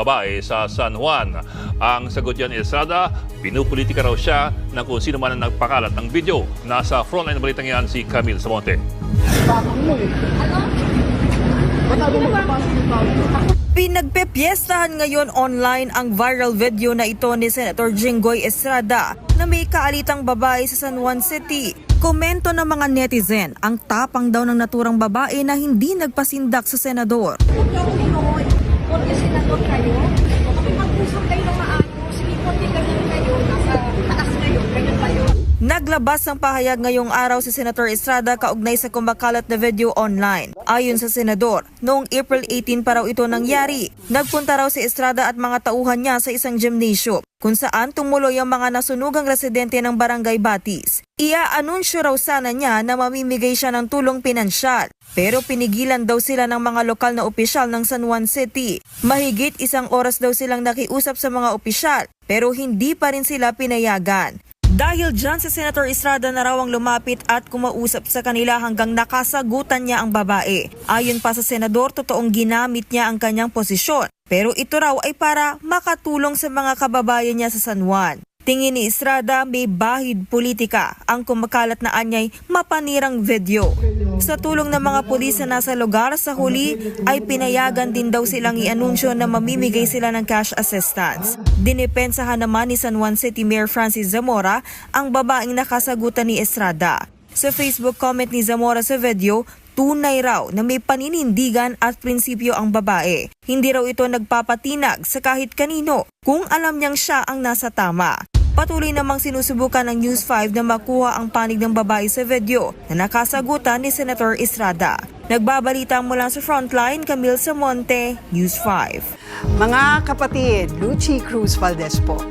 Babae sa San Juan. Ang sagot yan ni Estrada, pinupolitika raw siya ng kung sino man ang nagpakalat ng video. Nasa frontline ng balitang yan si Camille Samonte. Pinagpepiestahan ngayon online ang viral video na ito ni Senator Jinggoy Estrada na may kaalitang babae sa San Juan City. Komento ng mga netizen, ang tapang daw ng naturang babae na hindi nagpasindak sa senador. Porque senador kayo, makipag-usap kayo ng maayos, hindi porque ganyan kayo, nasa taas ngayon, ganyan kayo. Naglabas ng pahayag ngayong araw si Senator Estrada kaugnay sa kumakalat na video online. Ayon sa senador, noong April 18 pa raw ito nangyari. Nagpunta raw si Estrada at mga tauhan niya sa isang gymnasium kung saan tumuloy ang mga nasunugang residente ng Barangay Batis. Ia-anunsyo raw sana niya na mamimigay siya ng tulong pinansyal. Pero pinigilan daw sila ng mga lokal na opisyal ng San Juan City. Mahigit 1 oras daw silang nakiusap sa mga opisyal pero hindi pa rin sila pinayagan. Dahil dyan si Senator Estrada na raw ang lumapit at kumausap sa kanila hanggang nakasagutan niya ang babae. Ayon pa sa senador, totoong ginamit niya ang kanyang posisyon. Pero ito raw ay para makatulong sa mga kababayan niya sa San Juan. Tingin ni Estrada may bahid politika ang kumakalat na anyay mapanirang video. Sa tulong ng mga pulis na nasa lugar sa huli ay pinayagan din daw silang i-anunsyo na mamimigay sila ng cash assistance. Dinipensahan naman ni San Juan City Mayor Francis Zamora ang babaeng nakasagutan ni Estrada. Sa Facebook comment ni Zamora sa video, tunay raw na may paninindigan at prinsipyo ang babae. Hindi raw ito nagpapatinag sa kahit kanino kung alam niyang siya ang nasa tama. Patuloy namang sinusubukan ng News 5 na makuha ang panig ng babae sa video na nakasagutan ni Senator Estrada. Nagbabalita mula sa Frontline, Camille Samonte, News 5. Mga kapatid, Lucy Cruz Valdez po.